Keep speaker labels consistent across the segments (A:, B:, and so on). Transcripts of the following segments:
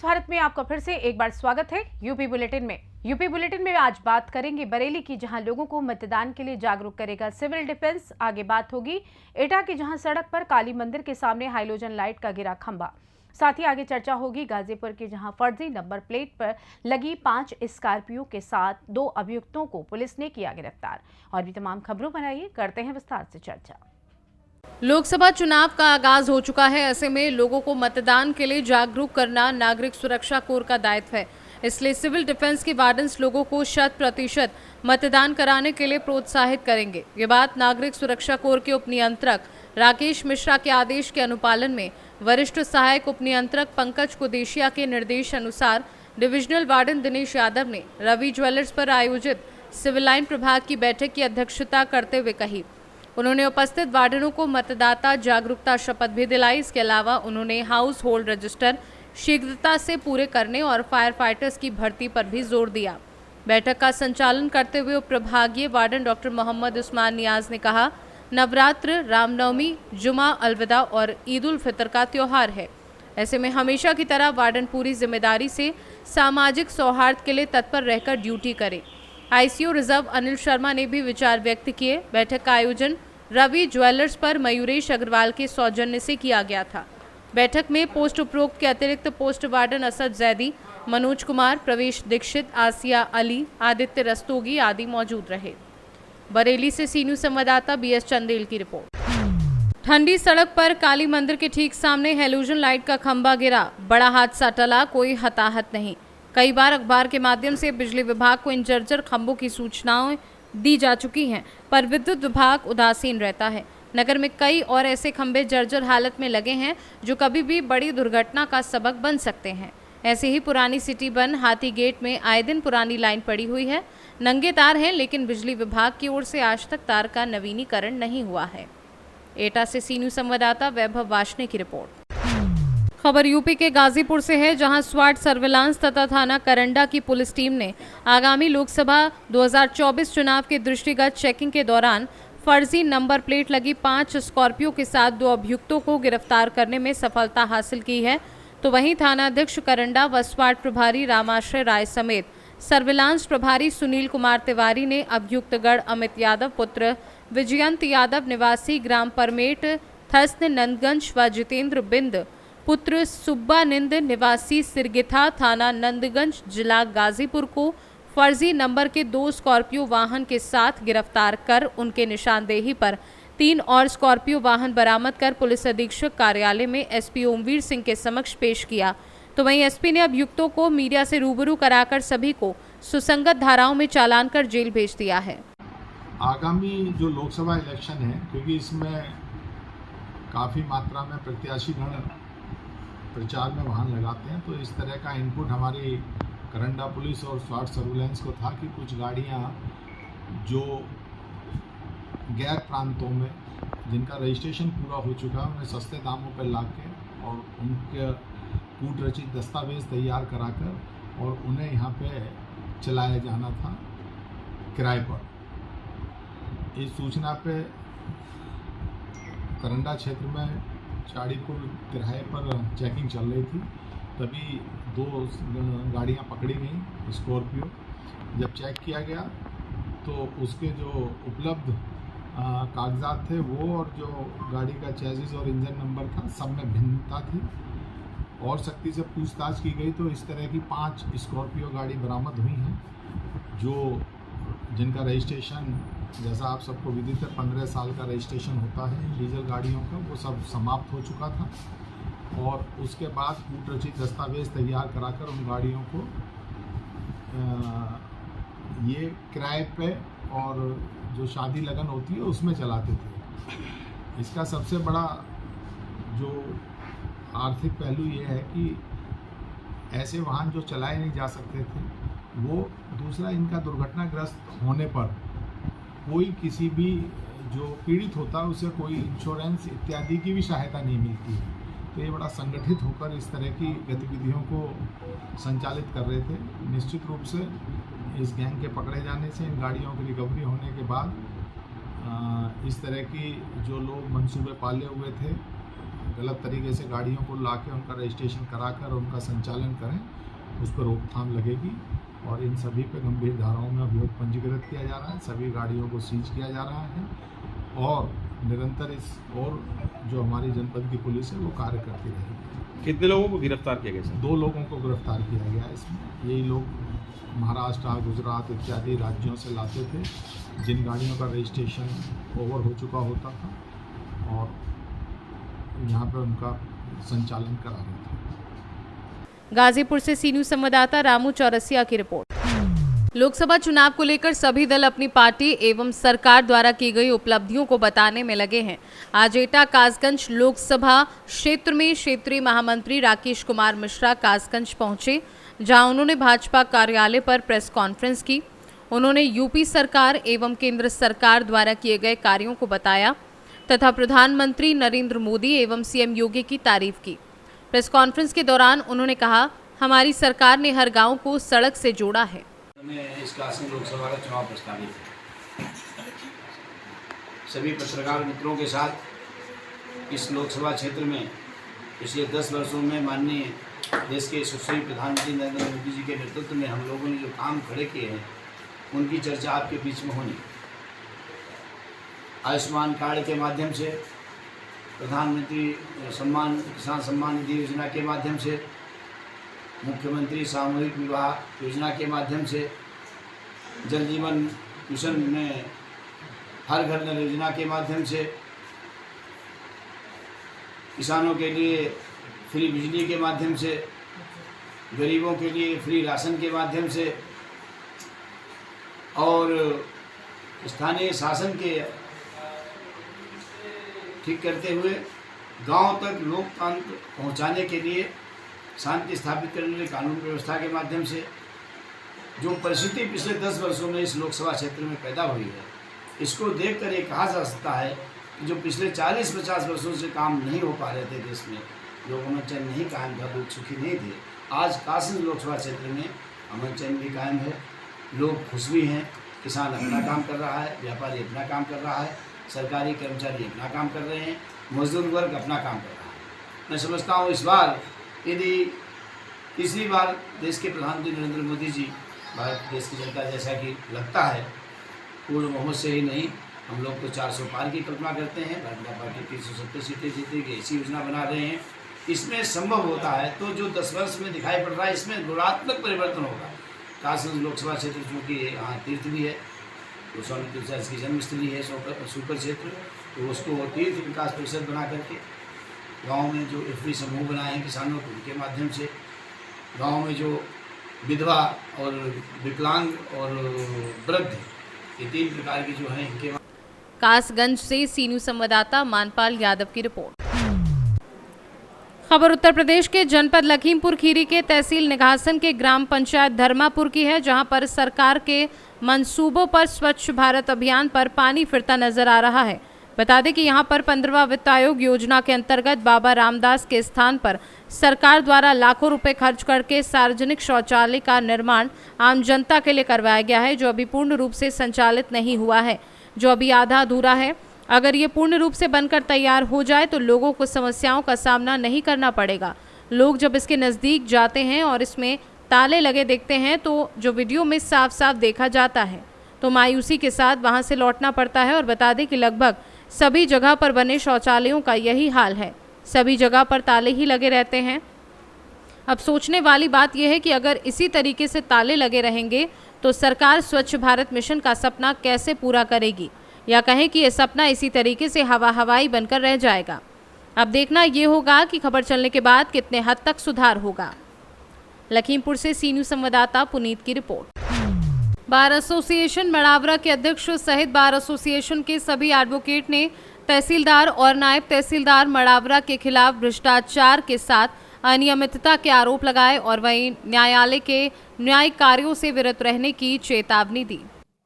A: भारत में आपका फिर से एक बार स्वागत है। यूपी बुलेटिन में आज बात करेंगे बरेली की, जहां लोगों को मतदान के लिए जागरूक करेगा सिविल डिफेंस। आगे बात होगी एटा की, जहां सड़क पर काली मंदिर के सामने हाइलोजन लाइट का गिरा खंभा। साथ ही आगे चर्चा होगी गाजीपुर की, जहां फर्जी नंबर प्लेट पर लगी 5 स्कॉर्पियो के साथ 2 अभियुक्तों को पुलिस ने किया गिरफ्तार। और भी तमाम खबरों पर आइए करते हैं विस्तार से चर्चा।
B: लोकसभा चुनाव का आगाज हो चुका है। ऐसे में लोगों को मतदान के लिए जागरूक करना नागरिक सुरक्षा कोर का दायित्व है। इसलिए सिविल डिफेंस के वार्डन्स लोगों को 100% मतदान कराने के लिए प्रोत्साहित करेंगे। ये बात नागरिक सुरक्षा कोर के उपनियंत्रक राकेश मिश्रा के आदेश के अनुपालन में वरिष्ठ सहायक उपनियंत्रक पंकज कुदेशिया के निर्देश अनुसार डिविजनल वार्डन दिनेश यादव ने रवि ज्वेलर्स पर आयोजित सिविल लाइन प्रभाग की बैठक की अध्यक्षता करते हुए कही। उन्होंने उपस्थित वार्डनों को मतदाता जागरूकता शपथ भी दिलाई। इसके अलावा उन्होंने हाउस होल्ड रजिस्टर शीघ्रता से पूरे करने और फायर फाइटर्स की भर्ती पर भी जोर दिया। बैठक का संचालन करते हुए उपप्रभागीय वार्डन डॉक्टर मोहम्मद उस्मान नियाज ने कहा, नवरात्र, रामनवमी, जुमा, अलविदा और ईद उल फितर का त्योहार है। ऐसे में हमेशा की तरह वार्डन पूरी जिम्मेदारी से सामाजिक सौहार्द के लिए तत्पर रहकर ड्यूटी करे। आईसीयू रिजर्व अनिल शर्मा ने भी विचार व्यक्त किए। बैठक का आयोजन रवि ज्वेलर्स पर मयूरेश अग्रवाल के सौजन्य से किया गया था। बैठक में पोस्ट उपरोक्त के अतिरिक्त पोस्ट वार्डन असद जैदी, मनोज कुमार, प्रवेश दीक्षित, आसिया अली, आदित्य रस्तोगी आदि मौजूद रहे। बरेली से सीनू संवाददाता बीएस चंदेल की रिपोर्ट। ठंडी सड़क पर काली मंदिर के ठीक सामने हैलोजन लाइट का खंभा गिरा, बड़ा हादसा टला, कोई हताहत नहीं। कई बार अखबार के माध्यम से बिजली विभाग को इन जर्जर खंभों की सूचनाएं दी जा चुकी हैं, पर विद्युत विभाग उदासीन रहता है। नगर में कई और ऐसे खंभे जर्जर हालत में लगे हैं जो कभी भी बड़ी दुर्घटना का सबक बन सकते हैं। ऐसे ही पुरानी सिटी बन हाथी गेट में आए दिन पुरानी लाइन पड़ी हुई है। नंगे तार हैं, लेकिन बिजली विभाग की ओर से आज तक तार का नवीनीकरण नहीं हुआ है। एटा से सीनू संवाददाता वैभव वाशने की रिपोर्ट। खबर यूपी के गाजीपुर से है, जहां स्वाट सर्विलांस तथा थाना करंडा की पुलिस टीम ने आगामी लोकसभा 2024 चुनाव के दृष्टिगत चेकिंग के दौरान फर्जी नंबर प्लेट लगी 5 स्कॉर्पियो के साथ 2 अभियुक्तों को गिरफ्तार करने में सफलता हासिल की है। तो वहीं थानाध्यक्ष करंडा व स्वाट प्रभारी रामाश्रय राय समेत सर्विलांस प्रभारी सुनील कुमार तिवारी ने अभियुक्तगढ़ अमित यादव पुत्र विजयंत यादव निवासी ग्राम परमेट थस्न नंदगंज व जितेंद्र बिंद पुत्र सुब्बानिंद निवासी सिरगिथा थाना नंदगंज जिला गाजीपुर को फर्जी नंबर के 2 स्कॉर्पियो वाहन के साथ गिरफ्तार कर उनके निशानदेही पर 3 और स्कॉर्पियो वाहन बरामद कर पुलिस अधीक्षक कार्यालय में एसपी ओमवीर सिंह के समक्ष पेश किया। तो वहीं एसपी ने अभियुक्तों को मीडिया से रूबरू कराकर सभी को सुसंगत धाराओं में चालान कर जेल भेज दिया है।
C: आगामी जो लोकसभा इलेक्शन है, क्योंकि इसमें काफ़ी मात्रा में प्रत्याशी गण प्रचार में वाहन लगाते हैं, तो इस तरह का इनपुट हमारी करंडा पुलिस और स्वाट सर्विलांस को था कि कुछ गाड़ियां जो गैर प्रांतों में जिनका रजिस्ट्रेशन पूरा हो चुका है, उन्हें सस्ते दामों पर ला के और उनके कूट रचित दस्तावेज तैयार कराकर और उन्हें यहाँ पे चलाया जाना था किराए पर। इस सूचना पे करंडा क्षेत्र में चाड़ीपुर तिराहे पर चेकिंग चल रही थी, तभी 2 गाड़ियां पकड़ी गई स्कॉर्पियो। जब चेक किया गया तो उसके जो उपलब्ध कागजात थे वो और जो गाड़ी का चेसिस और इंजन नंबर था, सब में भिन्नता थी। और सख्ती से पूछताछ की गई तो इस तरह की 5 स्कॉर्पियो गाड़ी बरामद हुई हैं, जो जिनका रजिस्ट्रेशन, जैसा आप सबको विदित है, 15 साल का रजिस्ट्रेशन होता है डीजल गाड़ियों का, वो सब समाप्त हो चुका था। और उसके बाद कूट रचित दस्तावेज तैयार कराकर उन गाड़ियों को ये किराए पे और जो शादी लगन होती है उसमें चलाते थे। इसका सबसे बड़ा जो आर्थिक पहलू ये है कि ऐसे वाहन जो चलाए नहीं जा सकते थे, वो दूसरा इनका दुर्घटनाग्रस्त होने पर कोई किसी भी जो पीड़ित होता है उसे कोई इंश्योरेंस इत्यादि की भी सहायता नहीं मिलती है। तो ये बड़ा संगठित होकर इस तरह की गतिविधियों को संचालित कर रहे थे। निश्चित रूप से इस गैंग के पकड़े जाने से, इन गाड़ियों की रिकवरी होने के बाद इस तरह की जो लोग मंसूबे पाले हुए थे गलत तरीके से गाड़ियों को ला के उनका रजिस्ट्रेशन कराकर उनका संचालन करें, उस पर रोकथाम लगेगी और इन सभी पे गंभीर धाराओं में अभियोग पंजीकृत किया जा रहा है। सभी गाड़ियों को सीज किया जा रहा है और निरंतर इस और जो हमारी जनपद की पुलिस है वो कार्य करती रहेगी।
D: कितने लोगों को गिरफ्तार किया गया सर?
C: 2 लोगों को गिरफ्तार किया गया। इसमें यही लोग महाराष्ट्र, गुजरात इत्यादि राज्यों से लाते थे, जिन गाड़ियों का रजिस्ट्रेशन ओवर हो चुका होता था और यहाँ पर उनका संचालन करा रहे थे।
B: गाजीपुर से सी न्यूज संवाददाता रामू चौरसिया की रिपोर्ट। लोकसभा चुनाव को लेकर सभी दल अपनी पार्टी एवं सरकार द्वारा की गई उपलब्धियों को बताने में लगे हैं। आज एटा कासगंज लोकसभा क्षेत्र में क्षेत्रीय महामंत्री राकेश कुमार मिश्रा कासगंज पहुंचे, जहां उन्होंने भाजपा कार्यालय पर प्रेस कॉन्फ्रेंस की। उन्होंने यूपी सरकार एवं केंद्र सरकार द्वारा किए गए कार्यों को बताया तथा प्रधानमंत्री नरेंद्र मोदी एवं सीएम योगी की तारीफ की। प्रेस कॉन्फ्रेंस के दौरान उन्होंने कहा, हमारी सरकार ने हर गांव को सड़क से जोड़ा है।
E: इस कासगंज लोकसभा का चुनाव प्रस्तावित है। सभी पत्रकार मित्रों के साथ इस लोकसभा क्षेत्र में पिछले 10 वर्षों में माननीय देश के यशस्वी प्रधानमंत्री नरेंद्र मोदी जी के नेतृत्व में हम लोगों ने जो काम खड़े किए हैं उनकी चर्चा आपके बीच में होनी। आयुष्मान कार्ड के माध्यम से, प्रधानमंत्री किसान सम्मान निधि योजना के माध्यम से, मुख्यमंत्री सामूहिक विवाह योजना के माध्यम से, जल जीवन मिशन में हर घर नल योजना के माध्यम से, किसानों के लिए फ्री बिजली के माध्यम से, गरीबों के लिए फ्री राशन के माध्यम से और स्थानीय शासन के ठीक करते हुए गांव तक लोकतंत्र पहुंचाने के लिए, शांति स्थापित करने के लिए कानून व्यवस्था के माध्यम से जो परिस्थिति पिछले 10 वर्षों में इस लोकसभा क्षेत्र में पैदा हुई है, इसको देखकर ये कहा जा सकता है कि जो पिछले 40-50 वर्षों से काम नहीं हो पा रहे थे देश में, लोगों में चैन नहीं कायम था, लोग सुखी नहीं थे, आज कासगंज लोकसभा क्षेत्र में अमन चैन भी कायम है, लोग खुश भी हैं। किसान अपना काम कर रहा है, व्यापारी अपना काम कर रहा है, सरकारी कर्मचारी अपना काम कर रहे हैं, मजदूर वर्ग अपना काम कर रहा है। मैं समझता हूँ इस बार यदि तीसरी बार देश के प्रधानमंत्री नरेंद्र मोदी जी भारत देश की जनता जैसा कि लगता है पूर्ण बहुमत से ही नहीं, हम लोग तो 400 पार की कल्पना करते हैं, भारतीय जनता पार्टी 370 सीटें जीतेगी ऐसी योजना बना रहे हैं। इसमें संभव होता है तो जो 10 वर्ष में दिखाई पड़ रहा है इसमें गुणात्मक परिवर्तन होगा। कासगंज लोकसभा क्षेत्र चूँकि यहाँ तीर्थ भी है, तो स्वामी तुलसीदास की जन्मस्थली है, सुपर क्षेत्र, तो उसको तीर्थ विकास परिषद बना करके गांव में जो एफपी समूह बनाए हैं किसानों को, उनके माध्यम से गांव में जो विधवा और विकलांग और वृद्ध, ये 3 प्रकार की जो हैं इनके।
B: कासगंज से सी न्यूज संवाददाता मानपाल यादव की रिपोर्ट। खबर उत्तर प्रदेश के जनपद लखीमपुर खीरी के तहसील निघासन के ग्राम पंचायत धर्मापुर की है, जहां पर सरकार के मंसूबों पर स्वच्छ भारत अभियान पर पानी फिरता नजर आ रहा है। बता दें कि यहां पर 15वां वित्त आयोग योजना के अंतर्गत बाबा रामदास के स्थान पर सरकार द्वारा लाखों रुपए खर्च करके सार्वजनिक शौचालय का निर्माण आम जनता के लिए करवाया गया है, जो अभी पूर्ण रूप से संचालित नहीं हुआ है, जो अभी आधा अधूरा है। अगर ये पूर्ण रूप से बनकर तैयार हो जाए तो लोगों को समस्याओं का सामना नहीं करना पड़ेगा। लोग जब इसके नज़दीक जाते हैं और इसमें ताले लगे देखते हैं तो जो वीडियो में साफ साफ देखा जाता है तो मायूसी के साथ वहां से लौटना पड़ता है। और बता दें कि लगभग सभी जगह पर बने शौचालयों का यही हाल है, सभी जगह पर ताले ही लगे रहते हैं। अब सोचने वाली बात यह है कि अगर इसी तरीके से ताले लगे रहेंगे तो सरकार स्वच्छ भारत मिशन का सपना कैसे पूरा करेगी, या कहें कि यह सपना इसी तरीके से हवाई बनकर रह जाएगा। अब देखना ये होगा कि खबर चलने के बाद कितने हद तक सुधार होगा। लखीमपुर से सी न्यूज संवाददाता पुनीत की रिपोर्ट। बार एसोसिएशन मड़ावरा के अध्यक्ष सहित बार एसोसिएशन के सभी एडवोकेट ने तहसीलदार और नायब तहसीलदार मड़ावरा के खिलाफ भ्रष्टाचार के साथ अनियमितता के आरोप लगाए और वहीं न्यायालय के न्यायिक कार्यों से विरत रहने की चेतावनी दी।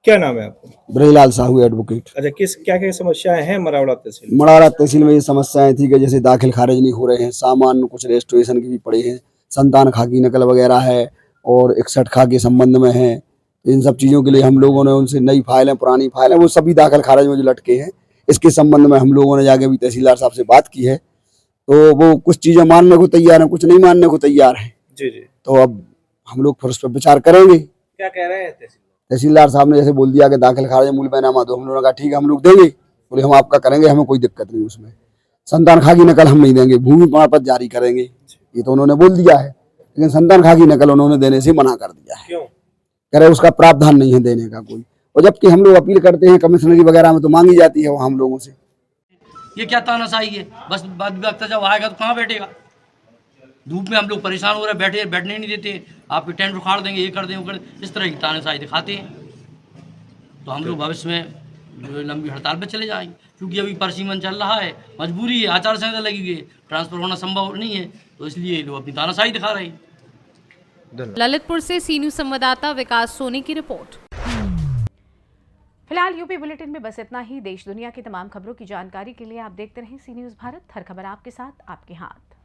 D: क्या नाम है आपका?
F: ब्रजलाल साहू एडवोकेट।
D: अच्छा, क्या क्या समस्याएं हैं मड़ावरा तहसील?
F: मड़ावरा तहसील में ये समस्याएं थी कि जैसे दाखिल खारिज नहीं हो रहे हैं, सामान कुछ रजिस्ट्रेशन की भी पड़े हैं, संतान खा की नकल वगैरह है और 61 खा के संबंध में है। इन सब चीज़ों के लिए हम लोगों ने उनसे नई फाइलें पुरानी फाइलें वो सभी दाखिल खारिज में जो लटके हैं, इसके संबंध में हम लोगों ने जाके भी तहसीलदार साहब से बात की है। तो वो कुछ चीजें मानने को तैयार हैं, कुछ नहीं मानने को तैयार हैं।
D: जी जी।
F: तो अब हम लोग फिर उस पर विचार करेंगे।
D: क्या कह रहे हैं
F: तहसीलदार साहब ने जैसे बोल दिया कि दाखिल खारिज मूलबैनामा दो, हम लोगों ने कहा ठीक है हम लोग देंगे, बोले हम आपका करेंगे, हमें कोई दिक्कत नहीं उसमें। संतान खाकी नकल हम नहीं देंगे, भूमि प्रमाण पत्र जारी करेंगे, ये तो उन्होंने बोल दिया है, लेकिन संतान खाकी नकल उन्होंने देने से मना कर दिया है।
D: क्यों?
F: कह रहे उसका प्रावधान नहीं है देने का कोई, और जबकि हम लोग अपील करते हैं कमिश्नरी वगैरह में तो मांगी जाती है वहाँ हम लोगों से।
G: ये क्या तानाशाही है? बस बाद वक्त जब आएगा तो कहाँ बैठेगा? धूप में हम लोग परेशान हो रहे हैं, बैठने नहीं देते, आपके टेंट उखाड़ देंगे, ये कर देंगे, वो कर देंगे, इस तरह की तानाशाही दिखाते हैं। तो हम लोग भविष्य में जो लंबी हड़ताल पर चले जाएंगे, क्योंकि अभी परिसीमन चल रहा है, मजबूरी है, आचार संहिता लगी हुई है, ट्रांसफर होना संभव नहीं है, तो इसलिए लोग अपनी तानाशाही दिखा रहे हैं।
B: ललितपुर से सी न्यूज संवाददाता विकास सोनी की रिपोर्ट।
A: फिलहाल यूपी बुलेटिन में बस इतना ही। देश दुनिया की तमाम खबरों की जानकारी के लिए आप देखते रहें सी न्यूज भारत। हर खबर आपके साथ, आपके हाथ।